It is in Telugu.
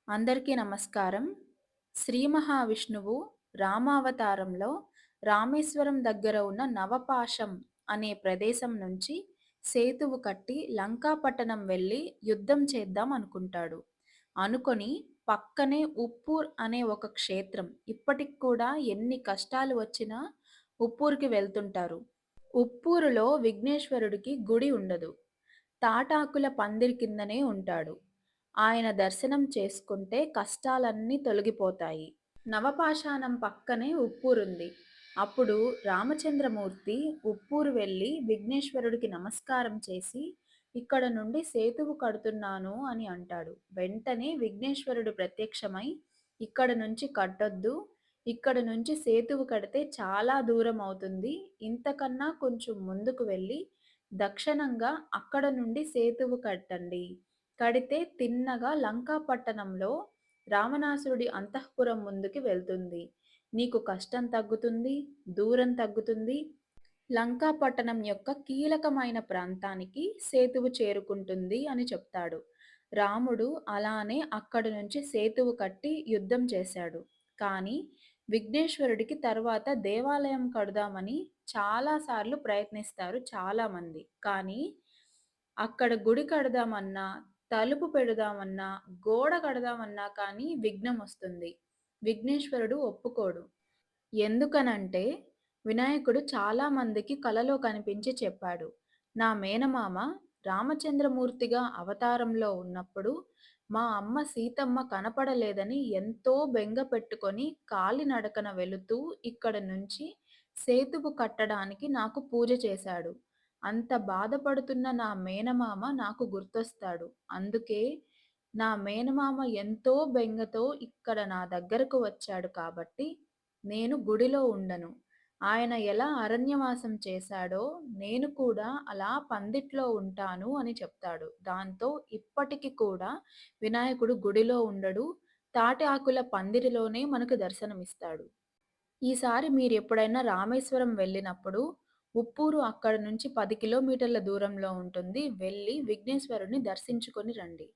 అందరికీ నమస్కారం. శ్రీ మహావిష్ణువు రామావతారంలో రామేశ్వరం దగ్గర ఉన్న నవపాశం అనే ప్రదేశం నుంచి సేతువు కట్టి లంకాపట్టణం వెళ్ళి యుద్ధం చేద్దాం అనుకుంటాడు. అనుకొని పక్కనే ఉప్పూర్ అనే ఒక క్షేత్రం ఇప్పటికి కూడా ఎన్ని కష్టాలు వచ్చినా ఉప్పూర్‌కి వెళ్తుంటారు. ఉప్పూరులో విఘ్నేశ్వరుడికి గుడి ఉండదు. తాటాకుల పందిరి కిందనే ఉంటాడు. ఆయన దర్శనం చేసుకుంటే కష్టాలన్నీ తొలగిపోతాయి. నవపాషాణం పక్కనే ఉప్పూరుంది. అప్పుడు రామచంద్రమూర్తి ఉప్పూరు వెళ్ళి విఘ్నేశ్వరుడికి నమస్కారం చేసి, ఇక్కడ నుండి సేతువు కడుతున్నాను అని అంటాడు. వెంటనే విఘ్నేశ్వరుడు ప్రత్యక్షమై, ఇక్కడ నుంచి కట్టొద్దు. ఇక్కడ నుంచి సేతువు కడితే చాలా దూరం అవుతుంది. ఇంతకన్నా కొంచెం ముందుకు వెళ్ళి దక్షిణంగా అక్కడ నుండి సేతువు కట్టండి. కడితే తిన్నగా లంకా పట్టణంలో రావణాసురుడి అంతఃపురం ముందుకి వెళ్తుంది. నీకు కష్టం తగ్గుతుంది, దూరం తగ్గుతుంది. లంకా పట్టణం యొక్క కీలకమైన ప్రాంతానికి సేతువు చేరుకుంటుంది అని చెప్తాడు. రాముడు అలానే అక్కడి నుంచి సేతువు కట్టి యుద్ధం చేశాడు. కానీ విఘ్నేశ్వరుడికి తర్వాత దేవాలయం కడదామని చాలా సార్లు ప్రయత్నిస్తారు చాలామంది. కానీ అక్కడ గుడి కడదామన్నా, తలుపు పెడదామన్నా, గోడ కడదామన్నా కానీ విఘ్నమొస్తుంది. విఘ్నేశ్వరుడు ఒప్పుకోడు. ఎందుకనంటే, వినాయకుడు చాలా మందికి కలలో కనిపించి చెప్పాడు. నా మేనమామ రామచంద్రమూర్తిగా అవతారంలో ఉన్నప్పుడు, మా అమ్మ సీతమ్మ కనపడలేదని ఎంతో బెంగ పెట్టుకొని కాలినడకన వెళుతూ ఇక్కడి నుంచి సేతువు కట్టడానికి నాకు పూజ చేశాడు. అంత బాధపడుతున్న నా మేనమామ నాకు గుర్తొస్తాడు. అందుకే నా మేనమామ ఎంతో బెంగతో ఇక్కడ నా దగ్గరకు వచ్చాడు కాబట్టి నేను గుడిలో ఉండను. ఆయన ఎలా అరణ్యవాసం చేశాడో నేను కూడా అలా పందిట్లో ఉంటాను అని చెప్తాడు. దాంతో ఇప్పటికి కూడా వినాయకుడు గుడిలో ఉండడు. తాటి ఆకుల పందిరిలోనే మనకు దర్శనమిస్తాడు. ఈసారి మీరెప్పుడైనా రామేశ్వరం వెళ్ళినప్పుడు ఉప్పూరు అక్కడి నుంచి 10 కిలోమీటర్ల దూరంలో ఉంటుంది. వెళ్లి విఘ్నేశ్వరుడిని దర్శించుకొని రండి.